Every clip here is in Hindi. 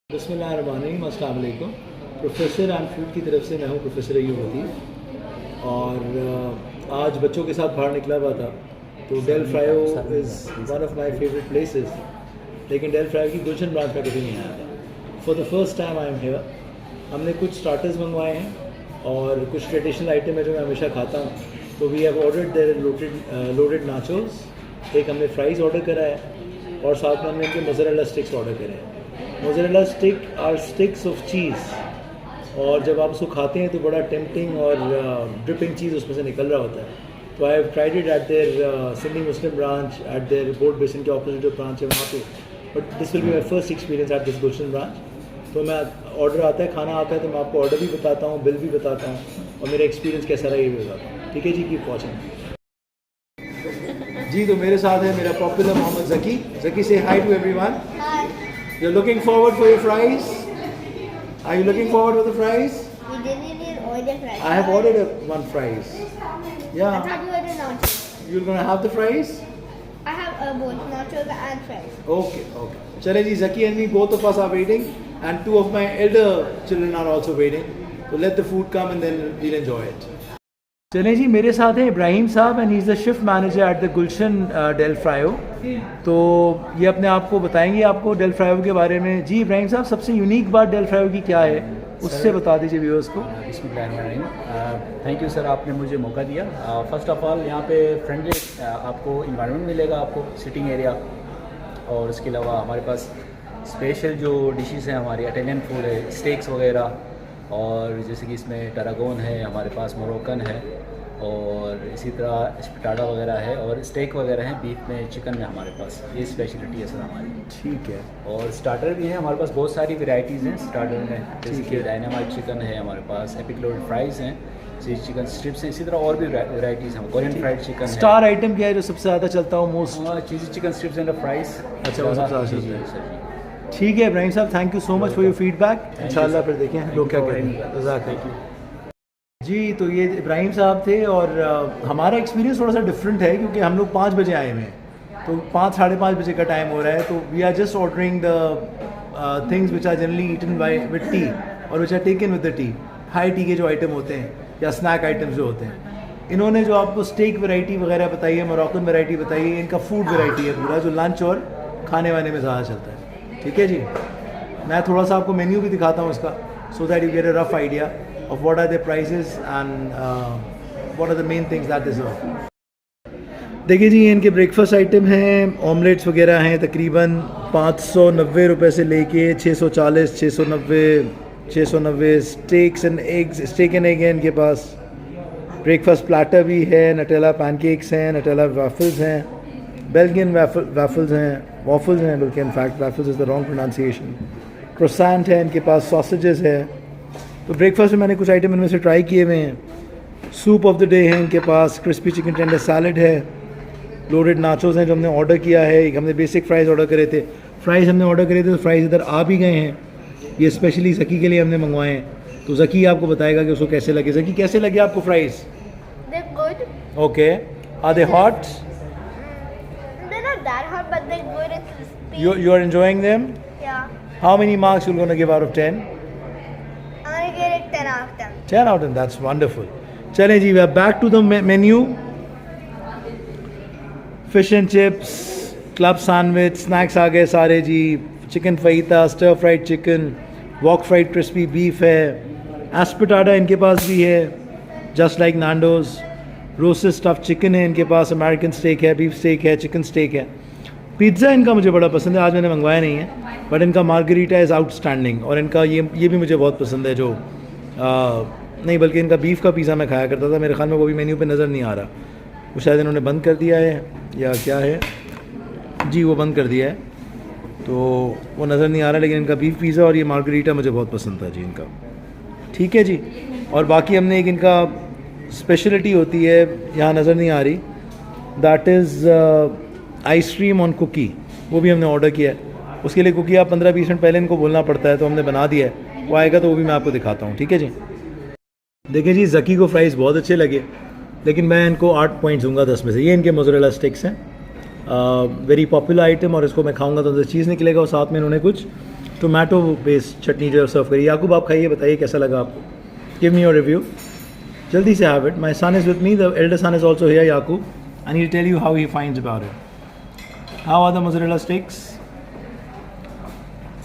बिस्मिल्लाहिर्रहमानिर्रहीम, अस्सलाम वालेकुम। प्रोफेसर एंड फूड की तरफ से मैं हूँ प्रोफेसर अय्यूब हदीफ और आज बच्चों के साथ बाहर निकला हुआ था। तो Del Frio is one of my favourite places, लेकिन डेल फ्रायो की गुलशन ब्रांच में कभी नहीं आया था। For the first time I am here. हमने कुछ स्टार्टर्स मंगवाए हैं और कुछ ट्रेडिशनल आइटम है जो मैं हमेशा खाता हूँ। तो we have ordered there loaded nachos, एक हमने फ्राइज़ ऑर्डर करा है और साथ में हमने इनके मोज़रेला स्टिक्स ऑर्डर करे हैं। Mozzarella stick are sticks of cheese, और जब आप उसको खाते हैं तो बड़ा टेम्पटिंग और ड्रिपिंग चीज़ उसमें से निकल रहा होता है। तो I have tried it at there Sydney Muslim branch, eight there board basin के ऑपोजिट जो ब्रांच है वहाँ पे। But this will be my first experience at this Gulshan branch. तो मैं ऑर्डर आता है, खाना आता है, तो मैं आपको ऑर्डर भी बताता हूँ, बिल भी बताता हूँ और मेरा एक्सपीरियंस कैसा रहा ये भी बताता हूँ। ठीक है जी, कीप वॉचिंग जी। तो मेरे साथ है मेरा पॉपुलर मोहम्मद ज़की। ज़की से hi to everyone. You're looking forward for your fries? Are you looking forward for the fries? You didn't order fries. I have ordered one fries. Yeah. I thought you ordered nachos. You're gonna have the fries? I have both nachos and fries. Okay, okay. Chale ji, Zaki and me, both of us are waiting, and two of my elder children are also waiting. So let the food come and then we'll enjoy it. चले जी, मेरे साथ हैं इब्राहिम साहब and he is the shift manager at the Gulshan Del Frio. तो ये अपने आप को बताएंगे आपको डेल फ्रायो के बारे में। जी इब्राहिम साहब, सबसे यूनिक बात डेल फ्रायो की क्या है उससे बता दीजिए व्यूअर्स को। थैंक यू सर, आपने मुझे मौका दिया। फर्स्ट ऑफ ऑल यहाँ पे फ्रेंडली आपको इन्वायरमेंट मिलेगा, आपको सिटिंग एरिया, और उसके अलावा हमारे पास स्पेशल जो डिशेस हैं हमारी इटालियन फूड है, स्टेक्स वगैरह, और जैसे कि इसमें टरागोन है, हमारे पास मोरोकन है, और इसी तरह स्पटाडा वगैरह है, और स्टेक वगैरह है, बीफ में, चिकन में हमारे पास ये स्पेशलिटी है सर हमारी। ठीक है। और स्टार्टर भी है हमारे पास, बहुत सारी वैरायटीज़ हैं स्टार्टर में, जैसे कि डायनामाइट चिकन है हमारे पास, एपिक लोडेड फ्राइज़ हैं, चिकन स्ट्रिप्स हैं, इसी तरह और भी वैराइटीज़ हैं। कोरियन फ्राइड चिकन है। स्टार आइटम क्या है जो सबसे ज़्यादा चलता हो most? Cheesy chicken strips and fries. अच्छा, वो सबसे ज़्यादा चलता है सर। ठीक है इब्राहिम साहब, thank you so much for your feedback. इंशाल्लाह फिर देखें लोग क्या करेंगे। जज़ाकल्लाह जी। तो ये इब्राहिम साहब थे और हमारा एक्सपीरियंस थोड़ा सा डिफरेंट है क्योंकि हम लोग 5 बजे आए हुए हैं, तो 5 साढ़े 5 बजे का टाइम हो रहा है। तो we are just ordering the things which are generally eaten by with tea और which are taken with the tea. High tea के जो आइटम होते हैं या स्नैक आइटम्स जो होते हैं, इन्होंने जो आपको स्टेक वैरायटी वगैरह बताई है, मोरक्कन वैरायटी बताई है, इनका फूड वैरायटी है पूरा जो लंच और खाने वाने में ज़्यादा चलता है। ठीक है जी। मैं थोड़ा सा आपको मेन्यू भी दिखाता हूँ इसका, so that you get a rough idea of what are the prices and what are the main things that deserve. देखिए जी, इनके ब्रेकफास्ट आइटम हैं, ऑमलेट्स वगैरह हैं, तकरीबन 590 रुपये से लेके 640, 690 steaks and eggs, steak and egg है इनके पास। ब्रेकफास्ट प्लाटर भी है, नटेला पैनकेक्स हैं, नटेला वैफल्स हैं, बेल्जियन वैफल्स हैं बल्कि in fact waffles is the wrong pronunciation. Croissant है इनके पास, सॉसेजेस है। तो ब्रेकफास्ट में मैंने कुछ आइटम इनमें से ट्राई किए हुए हैं। सूप ऑफ द डे है इनके पास, क्रिस्पी चिकन टेंडर सैलड है, लोडेड नाचोस हैं जो हमने ऑर्डर किया है। एक हमने बेसिक फ्राइज़ ऑर्डर करे थे, फ्राइज़ हमने ऑर्डर करे थे तो फ्राइज़ इधर आ भी गए हैं। ये स्पेशली ज़की के लिए हमने मंगवाए हैं, तो ज़की आपको बताएगा कि उसको कैसे लगे। ज़की, कैसे लगे आपको fries? They're good. Okay, are they hot? They're not that hot, but they're good and crispy. You are enjoying them? Yeah. How many marks you're going to give out of 10? I'm gonna give it 10 out of 10. 10 out of 10, that's wonderful. चलें जी, we are back to the menu. Fish and chips, club sandwich, snacks आ गए सारे जी। Chicken fajita, stir fried chicken, wok fried crispy beef है, एस्पेटाडा इनके पास भी है, just like Nando's. Roasted stuff chicken है इनके पास, अमेरिकन स्टेक है, बीफ स्टेक है, चिकन स्टेक है। पिज़्ज़ा इनका मुझे बड़ा पसंद है, आज मैंने मंगवाया नहीं है, बट इनका मार्गरीटा इज़ आउटस्टैंडिंग। और इनका ये भी मुझे बहुत पसंद है जो नहीं बल्कि इनका बीफ का पिज़्ज़ा मैं खाया करता था, मेरे ख्याल में वो भी मेन्यू पे नज़र नहीं आ रहा, वो शायद इन्होंने बंद कर दिया है या क्या है जी, वो बंद कर दिया है तो वो नज़र नहीं आ रहा। लेकिन इनका बीफ पिज़्ज़ा और ये मार्गरीटा मुझे बहुत पसंद था जी इनका। ठीक है जी। और बाकी हमने एक इनका स्पेशलिटी होती है, यहाँ नज़र नहीं आ रही, that is ice cream on cookie, वो भी हमने ऑर्डर किया है। उसके लिए कुकी आप 15-20 मिनट पहले इनको बोलना पड़ता है, तो हमने बना दिया है, वो आएगा तो वो भी मैं आपको दिखाता हूँ। ठीक है जी। देखिए जी, ज़की को फ्राइज़ बहुत अच्छे लगे, लेकिन मैं इनको 8 पॉइंट्स दूँगा 10 में से। ये इनके मोज़रेला स्टिक्स हैं, वेरी पॉपुलर आइटम, और इसको मैं खाऊँगा तो अंदर चीज़ निकलेगा, और साथ में इन्होंने कुछ टोमेटो बेस्ड चटनी जो सर्व करी। याकूब आप खाइए, बताइए कैसा लगा आपको, गिव मी योर रिव्यू, जल्दी से have it. My son is with me, the elder son is also here, Yakub, I need to tell you how he finds about it. How are the mozzarella sticks?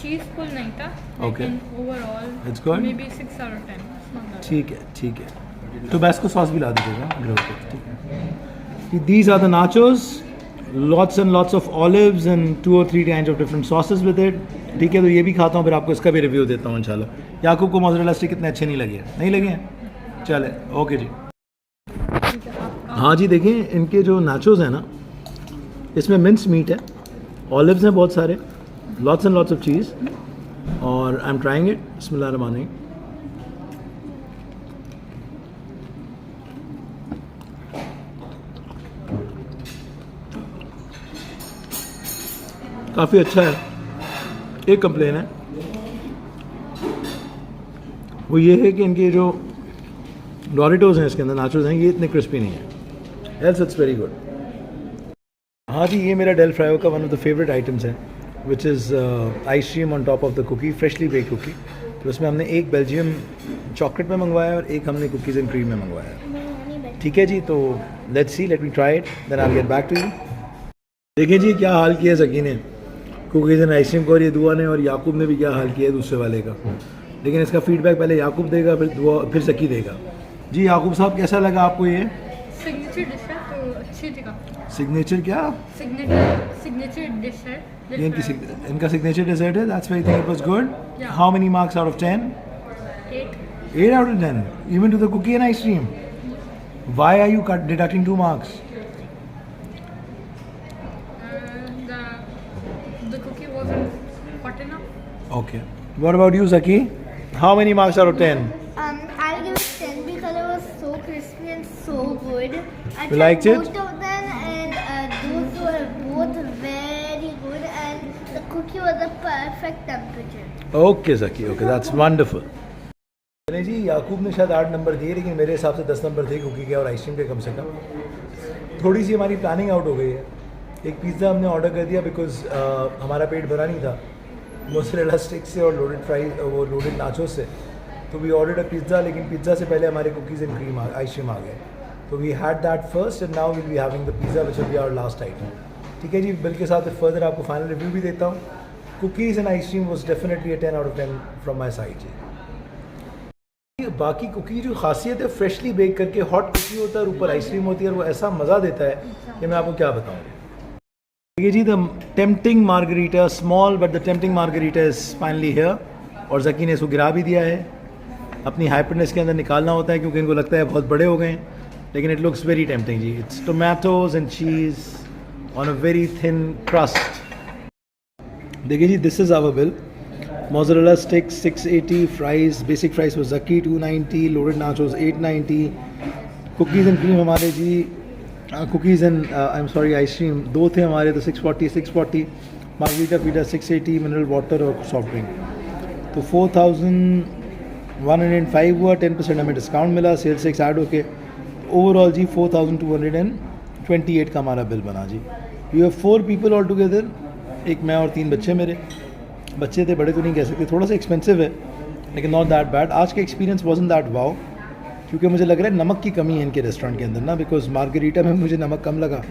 Cheese full नहीं था, Okay. लेकिन overall It's good? Maybe 6 out of 10. It's not bad. ठीक है, ठीक है। टोबैस्को सॉस भी ला दीजिएगा, ग्रिल पे, ठीक है। These are the nachos, lots and lots of olives and 2 or 3 kinds of different sauces with it. ठीक है, तो ये भी खाता हूँ, फिर आपको इसका भी रिव्यू देता हूँ इंशाल्लाह। याकूब को मोज़रेला स्टिक इतने अच्छे नहीं लगे, नहीं लगे हैं? चले, ओके जी। हाँ जी, देखिए इनके जो नाचोस हैं ना, इसमें मिन्स मीट है, ऑलिव्स हैं बहुत सारे, lots and lots of cheese, और आई एम ट्राइंग इट। बिस्मिल्लाहिर्रहमानिर्रहीम। काफ़ी अच्छा है। एक कंप्लेन है, वो ये है कि इनके जो डोरिटोज़ हैं, इसके अंदर नाचोस हैं, ये इतने क्रिस्पी नहीं है। Else it's very good. हाँ जी, ये मेरा डेल फ्रायो का one of the favourite items है, which is ice cream on top of the cookie, freshly bake cookie. तो उसमें हमने एक बेल्जियम चॉकलेट में मंगवाया और एक हमने कुकीज़ एंड क्रीम में मंगवाया। ठीक है जी, तो let's see, let me try it, then I will get back to you. देखिए जी क्या हाल किया सकी ने कुकीज़ एंड आइसक्रीम को, और ये दुआ ने और याकूब ने भी क्या हाल किया है दूसरे वाले का। लेकिन इसका फीडबैक पहले याकूब देगा, फिर दुआ, फिर सकी देगा। जी याकूब साहब, कैसा लगा आपको ये सिग्नेचर डिश है तो अच्छी जगह, सिग्नेचर? क्या सिग्नेचर डिश है ये इनका सिग्नेचर डेजर्ट है? That's why I think it was good. How many marks out of 10? 8 out of 10, even to the cookie and ice cream. Why are you deducting 2 marks? The cookie wasn't hot enough. Okay. What about you, Zaki? How many marks out of 10? I'll give it 10 because it was so crispy and so good. I You liked tried it? both of them, and those were both very good, and the cookie was the perfect temperature. Okay, Zaki. Okay, that's wonderful. चलिए जी, याकूब ने शायद 8 नंबर दिए, लेकिन मेरे हिसाब से 10 नंबर थे कुकी के और आइसक्रीम के कम से कम। थोड़ी सी हमारी प्लानिंग आउट हो गई है। एक पिज़्ज़ा हमने ऑर्डर कर दिया बिकॉज हमारा पेट भरा नहीं था मोज़रेला स्टिक से और लोडेड फ्राइज, वो लोडेड नाचोस से। तो वी ऑर्डर्ड अ पिज़्ज़ा, लेकिन पिज़्ज़ा से पहले हमारे कुकीज़ एंड क्रीम आइसक्रीम आ गए। तो we had that first and now will be having the pizza which will be our last item. ठीक है जी, बिल के साथ फर्दर आपको फाइनल रिव्यू भी देता हूँ। Cookies and ice cream was definitely a 10 out of 10 from my side जी। बाकी कुकी जो खासियत है, फ्रेशली बेक करके हॉट कुकी होता है और ऊपर आइसक्रीम होती है, और वो ऐसा मज़ा देता है कि मैं आपको क्या बताऊँ। देखिए जी, the tempting margherita, small but the tempting margherita is finally here, और जकी ने इसको गिरा भी दिया है। अपनी हाइपरनेस के अंदर निकालना होता है क्योंकि इनको लगता है बहुत बड़े हो गए हैं, लेकिन इट लुक्स वेरी टेम्पटिंग जी। It's tomatoes and cheese on a very thin crust. देखिए जी, this is our bill. Mozzarella sticks 680, fries, basic fries for Zaki 290, loaded nachos 890, cookies and cream हमारे जी, cookies and I'm sorry ice cream दो थे हमारे, तो 640, margarita pita 680, mineral water और soft drink, तो 4105 हुआ। 10% हमें डिस्काउंट मिला, सेल्स टैक्स ऐड होके ओवरऑल जी 4228 का हमारा बिल बना जी। We have 4 people all together, एक मैं और 3 बच्चे मेरे। बच्चे थे, बड़े तो नहीं कह सकते, थोड़ा सा एक्सपेंसिव है लेकिन नॉट दैट बैड। आज का एक्सपीरियंस वाज़न्ट दैट वाओ, क्योंकि मुझे लग रहा है नमक की कमी है इनके रेस्टोरेंट के अंदर ना, बिकॉज मार्गरीटा में मुझे नमक कम लगा,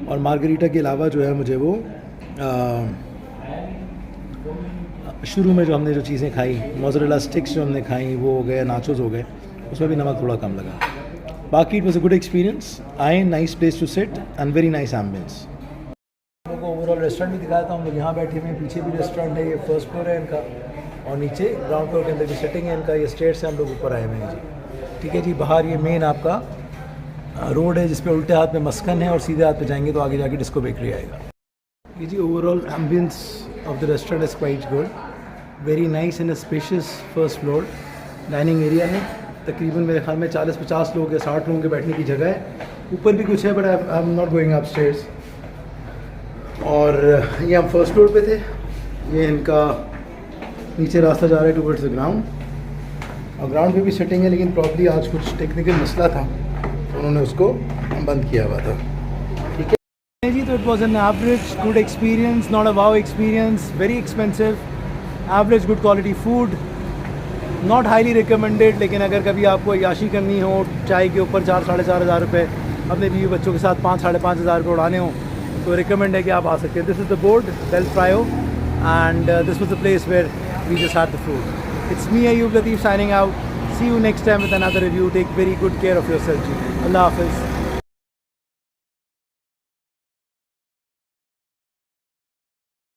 और मार्गरीटा के अलावा जो है मुझे वो शुरू में जो हमने जो चीज़ें खाई, मोज़रेला स्टिक्स जो हमने खाई वो हो गए, नाचोस हो गए, उसमें भी नमक थोड़ा कम लगा। बाकी it was a good experience. I nice place to sit and very nice ambience. लोगों को ओवरऑल रेस्टोरेंट भी दिखाया था। हम लोग यहाँ बैठे हुए हैं, पीछे भी रेस्टोरेंट है, ये फर्स्ट फ्लोर है इनका, और नीचे ग्राउंड फ्लोर के अंदर भी सेटिंग है इनका। ये स्टेयर से हम लोग ऊपर आए हुए हैं जी। ठीक है जी, बाहर ये मेन आपका रोड है जिस पे उल्टे हाथ में मस्कन है, और सीधे हाथ पे जाएंगे तो आगे जाके डिस्को बेकरी आएगा। ये जी overall ambience of the restaurant is quite good, very nice and spacious first floor. Dining area है, तकरीबन मेरे ख्याल में 40-50 लोग या 60 लोगों के बैठने की जगह है। ऊपर भी कुछ है but I am not going upstairs. और ये हम फर्स्ट फ्लोर पे थे, ये इनका नीचे रास्ता जा रहा है टूवर्ड्स द ग्राउंड, और ग्राउंड पे भी सेटिंग है, लेकिन प्रॉब्ली आज कुछ टेक्निकल मसला था तो उन्होंने उसको बंद किया हुआ था। ठीक है जी, तो it was an average good experience, not a wow experience, very expensive, average good quality food, not highly recommended, लेकिन अगर कभी आपको अय्याशी करनी हो, चाय के ऊपर 4-4.5 रुपये, अपने बीवी बच्चों के साथ 5-5.5 हज़ार रुपये उड़ाने हो, तो रिकमेंड है कि आप आ सकते हैं. This is the board Del Frio and this was the place where we just had the food. It's me, Ayub Lateef, signing out. See you next time with another review. Take very good care of yourself. Allah Hafiz.